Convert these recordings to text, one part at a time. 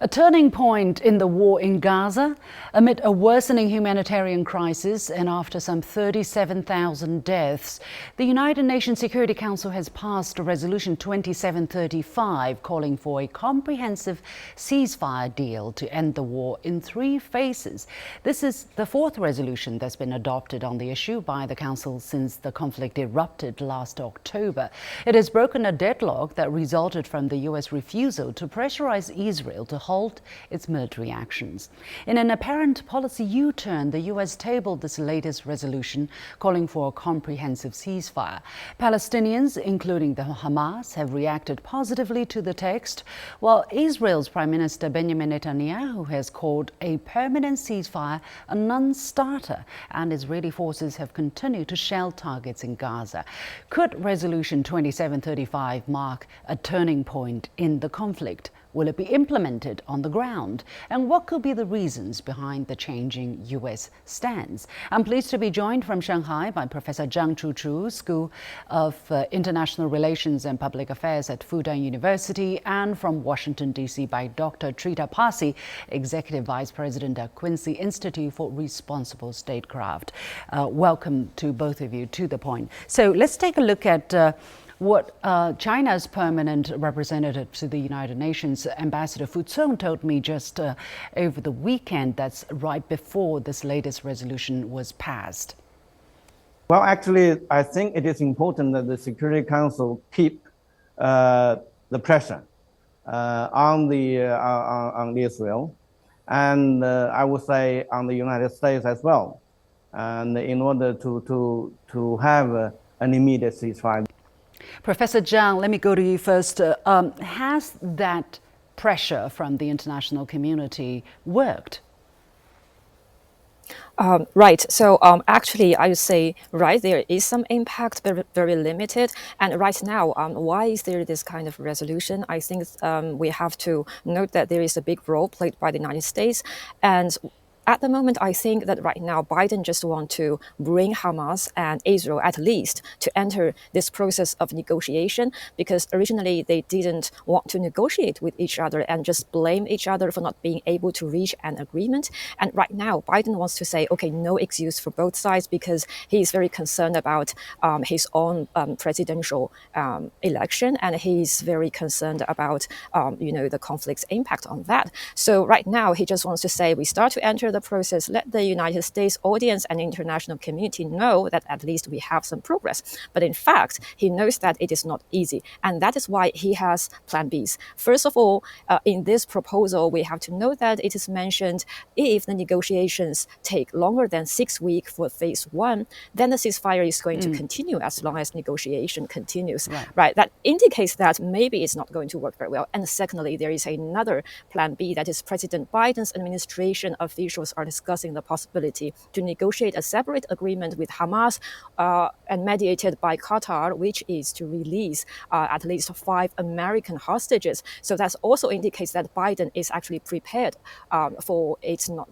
A turning point in the war in Gaza amid a worsening humanitarian crisis and after some 37,000 deaths. The United Nations Security Council has passed Resolution 2735 calling for a comprehensive ceasefire deal to end the war in 3 phases. This is the 4th resolution that's been adopted on the issue by the Council since the conflict erupted last October. It has broken a deadlock that resulted from the U.S. refusal to pressurize Israel to halt its military actions. In an apparent policy U-turn, the U.S. tabled this latest resolution calling for a comprehensive ceasefire. Palestinians, including the Hamas, have reacted positively to the text, while Israel's Prime Minister Benjamin Netanyahu has called a permanent ceasefire a non-starter, and Israeli forces have continued to shell targets in Gaza. Could Resolution 2735 mark a turning point in the conflict? Will it be implemented on the ground? And what could be the reasons behind the changing U.S. stance? I'm pleased to be joined from Shanghai by Professor Zhang Chuchu, School of International Relations and Public Affairs at Fudan University, and from Washington, D.C. by Dr. Trita Parsi, Executive Vice President at Quincy Institute for Responsible Statecraft. Welcome to both of you. To the point. So let's take a look at what China's permanent representative to the United Nations, Ambassador Fudan, told me just over the weekend, that's right before this latest resolution was passed. Well, actually, I think it is important that the Security Council keep the pressure on Israel, and I would say on the United States as well, and in order to have an immediate ceasefire. Professor Zhang, let me go to you first. Has that pressure from the international community worked? Right. So actually, I would say, right, there is some impact, but very limited. And right now, why is there this kind of resolution? I think we have to note that there is a big role played by the United States. And at the moment, I think that right now, Biden just wants to bring Hamas and Israel at least to enter this process of negotiation, because originally they didn't want to negotiate with each other and just blame each other for not being able to reach an agreement. And right now, Biden wants to say, okay, no excuse for both sides, because he's very concerned about his own presidential election, and he's very concerned about the conflict's impact on that. So right now, he just wants to say, we start to enter the process, let the United States audience and international community know that at least we have some progress. But in fact, he knows that it is not easy. And that is why he has plan Bs. First of all, in this proposal, we have to know that it is mentioned if the negotiations take longer than 6 weeks for phase 1, then the ceasefire is going to continue as long as negotiation continues. Right. That indicates that maybe it's not going to work very well. And secondly, there is another plan B, that is President Biden's administration officials are discussing the possibility to negotiate a separate agreement with Hamas and mediated by Qatar, which is to release at least 5 American hostages. So that also indicates that Biden is actually prepared for it not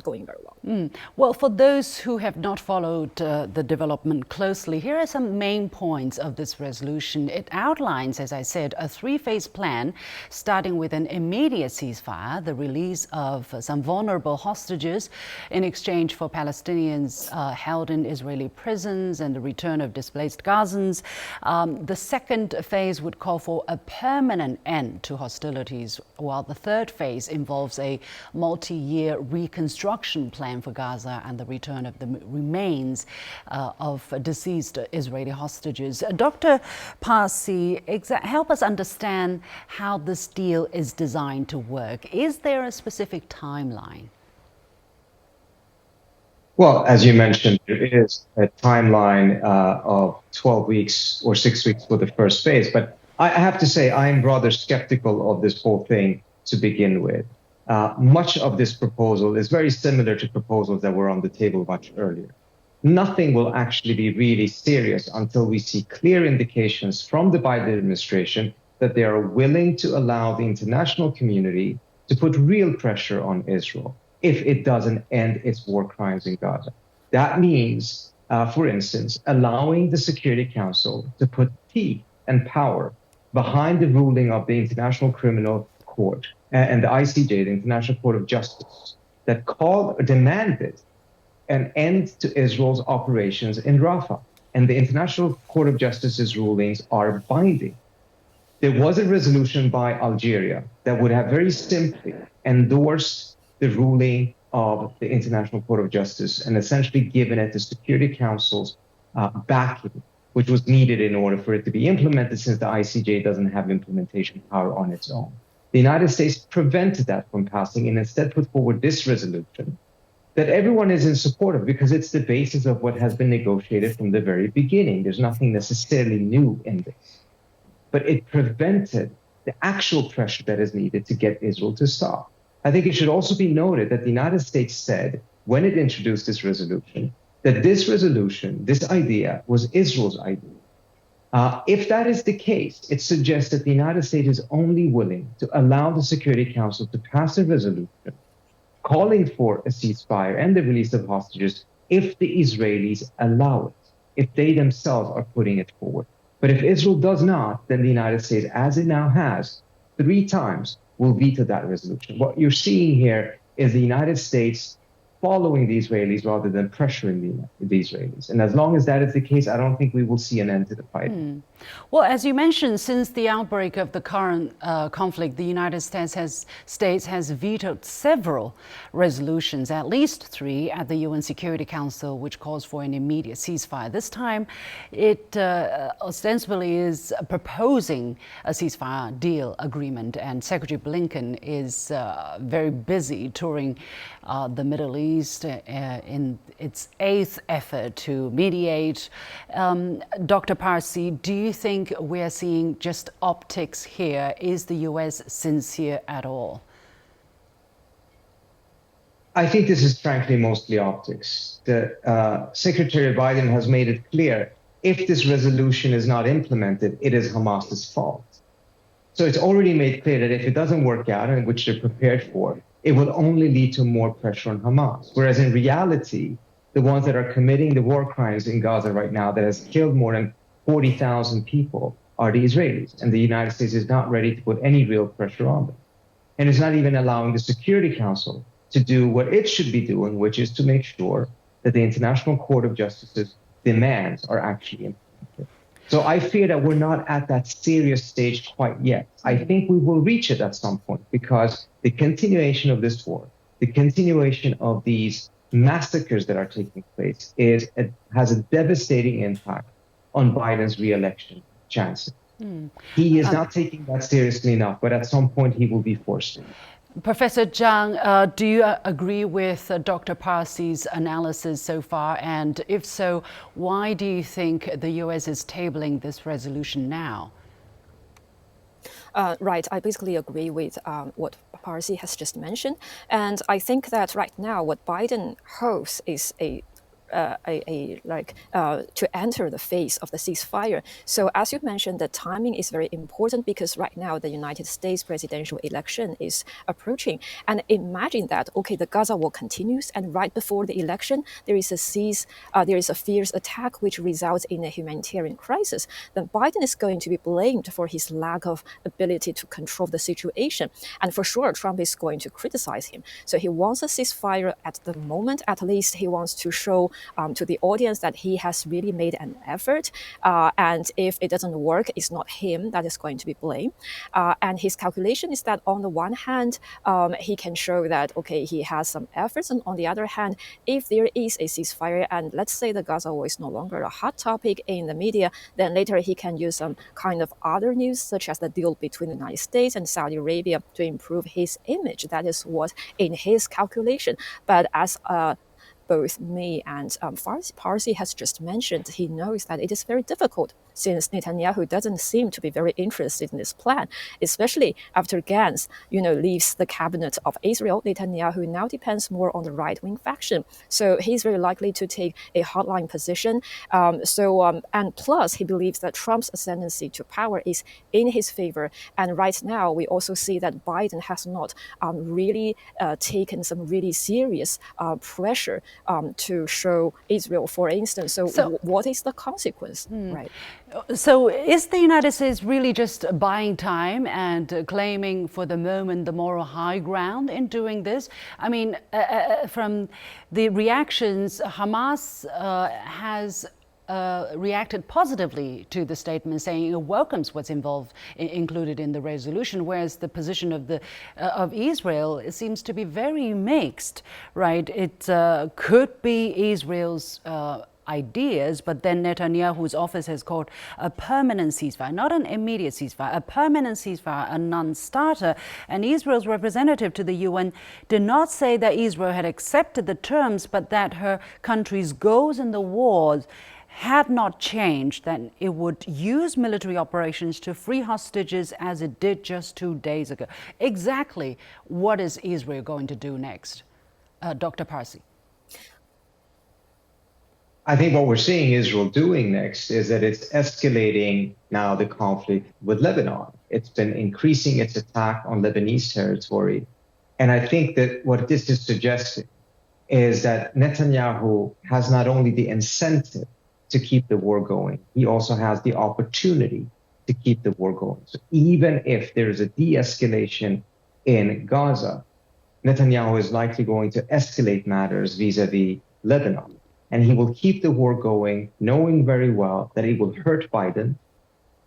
going very well. Well, for those who have not followed the development closely, here are some main points of this resolution. It outlines, as I said, a 3-phase plan, starting with an immediate ceasefire, the release of some vulnerable hostages in exchange for Palestinians held in Israeli prisons, and the return of displaced Gazans. The second phase would call for a permanent end to hostilities, while the third phase involves a multi-year reconstruction plan for Gaza and the return of the remains of deceased Israeli hostages. Dr. Parsi, help us understand how this deal is designed to work. Is there a specific timeline? Well, as you mentioned, there is a timeline of 12 weeks or 6 weeks for the first phase. But I have to say, I'm rather skeptical of this whole thing to begin with. Much of this proposal is very similar to proposals that were on the table much earlier. Nothing will actually be really serious until we see clear indications from the Biden administration that they are willing to allow the international community to put real pressure on Israel if it doesn't end its war crimes in Gaza. That means, for instance, allowing the Security Council to put teeth and power behind the ruling of the International Criminal Court and the ICJ, the International Court of Justice, that demanded an end to Israel's operations in Rafah. And the International Court of Justice's rulings are binding. There was a resolution by Algeria that would have very simply endorsed the ruling of the International Court of Justice and essentially given it the Security Council's backing, which was needed in order for it to be implemented, since the ICJ doesn't have implementation power on its own. The United States prevented that from passing and instead put forward this resolution that everyone is in support of, because it's the basis of what has been negotiated from the very beginning. There's nothing necessarily new in this. But it prevented the actual pressure that is needed to get Israel to stop. I think it should also be noted that the United States said, when it introduced this resolution, that this resolution, this idea, was Israel's idea. If that is the case, it suggests that the United States is only willing to allow the Security Council to pass a resolution calling for a ceasefire and the release of hostages if the Israelis allow it, if they themselves are putting it forward. But if Israel does not, then the United States, as it now has 3 times, will veto that resolution. What you're seeing here is the United States following the Israelis rather than pressuring the Israelis. And as long as that is the case, I don't think we will see an end to the fight. Well, as you mentioned, since the outbreak of the current conflict, the United States has vetoed several resolutions, at least 3 at the UN Security Council, which calls for an immediate ceasefire. This time, it ostensibly is proposing a ceasefire deal agreement, and Secretary Blinken is very busy touring the Middle East in its 8th effort to mediate. Dr. Parsi, do you think we're seeing just optics here? Is the U.S. sincere at all? I think this is frankly mostly optics. Secretary Biden has made it clear, if this resolution is not implemented, it is Hamas's fault. So it's already made clear that if it doesn't work out, and which they're prepared for, it will only lead to more pressure on Hamas. Whereas in reality, the ones that are committing the war crimes in Gaza right now that has killed more than 40,000 people are the Israelis. And the United States is not ready to put any real pressure on them. And it's not even allowing the Security Council to do what it should be doing, which is to make sure that the International Court of Justice's demands are actually implemented. So I fear that we're not at that serious stage quite yet. I think we will reach it at some point, because the continuation of this war, the continuation of these massacres that are taking place has a devastating impact on Biden's re-election chances. He is not taking that seriously enough, but at some point he will be forced to. Professor Zhang, do you agree with Dr. Parsi's analysis so far? And if so, why do you think the U.S. is tabling this resolution now? Right, I basically agree with what Parsi has just mentioned. And I think that right now what Biden hopes is to enter the phase of the ceasefire. So as you mentioned, the timing is very important, because right now the United States presidential election is approaching. And imagine that, okay, the Gaza war continues, and right before the election, there is a fierce attack which results in a humanitarian crisis. Then Biden is going to be blamed for his lack of ability to control the situation. And for sure, Trump is going to criticize him. So he wants a ceasefire at the moment. At least he wants to show to the audience that he has really made an effort. And if it doesn't work, it's not him that is going to be blamed. And his calculation is that on the one hand, he can show that, okay, he has some efforts. And on the other hand, if there is a ceasefire, and let's say the Gaza war is no longer a hot topic in the media, then later he can use some kind of other news, such as the deal between the United States and Saudi Arabia, to improve his image. That is what in his calculation. But as both me and Parsi has just mentioned, he knows that it is very difficult, since Netanyahu doesn't seem to be very interested in this plan, especially after Gantz, leaves the cabinet of Israel. Netanyahu now depends more on the right-wing faction, so he's very likely to take a hardline position. And plus, he believes that Trump's ascendancy to power is in his favor. And right now, we also see that Biden has not really taken some really serious pressure to show Israel, for instance. So what is the consequence, right? So is the United States really just buying time and claiming for the moment the moral high ground in doing this? I mean, from the reactions, Hamas has reacted positively to the statement, saying it welcomes what's included in the resolution, whereas the position of Israel seems to be very mixed, right? It could be Israel's ideas, but then Netanyahu's office has called a permanent ceasefire, not an immediate ceasefire, a permanent ceasefire, a non-starter. And Israel's representative to the UN did not say that Israel had accepted the terms, but that her country's goals in the war had not changed, that it would use military operations to free hostages as it did just 2 days ago. Exactly what is Israel going to do next? Dr. Parsi. I think what we're seeing Israel doing next is that it's escalating now the conflict with Lebanon. It's been increasing its attack on Lebanese territory. And I think that what this is suggesting is that Netanyahu has not only the incentive to keep the war going, he also has the opportunity to keep the war going. So even if there's a de-escalation in Gaza, Netanyahu is likely going to escalate matters vis-a-vis Lebanon. And he will keep the war going, knowing very well that it will hurt Biden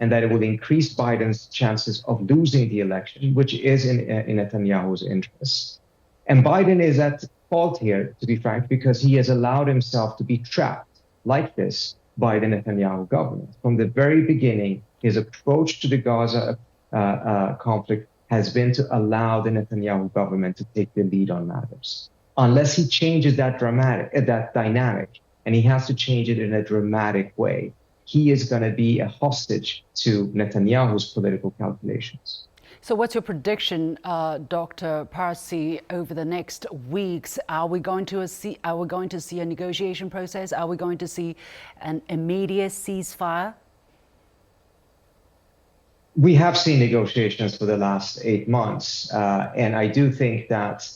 and that it will increase Biden's chances of losing the election, which is in Netanyahu's interest. And Biden is at fault here, to be frank, because he has allowed himself to be trapped like this by the Netanyahu government. From the very beginning, his approach to the Gaza conflict has been to allow the Netanyahu government to take the lead on matters. Unless he changes that dynamic, and he has to change it in a dramatic way, he is going to be a hostage to Netanyahu's political calculations. So what's your prediction, Dr. Parsi, over the next weeks? Are we going to see a negotiation process? Are we going to see an immediate ceasefire? We have seen negotiations for the last 8 months, and I do think that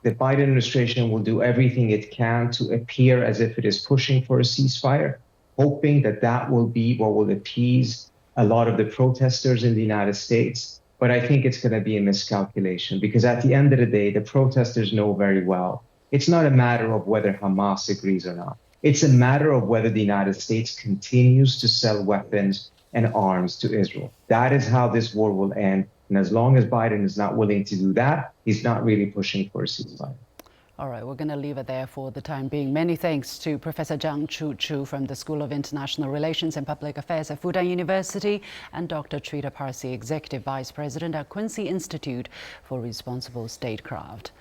the Biden administration will do everything it can to appear as if it is pushing for a ceasefire, hoping that that will be what will appease a lot of the protesters in the United States. But I think it's going to be a miscalculation, because at the end of the day, the protesters know very well it's not a matter of whether Hamas agrees or not. It's a matter of whether the United States continues to sell weapons and arms to Israel. That is how this war will end. And as long as Biden is not willing to do that, he's not really pushing for a ceasefire. All right, we're going to leave it there for the time being. Many thanks to Professor Zhang Chuchu from the School of International Relations and Public Affairs at Fudan University and Dr. Trita Parsi, Executive Vice President at Quincy Institute for Responsible Statecraft.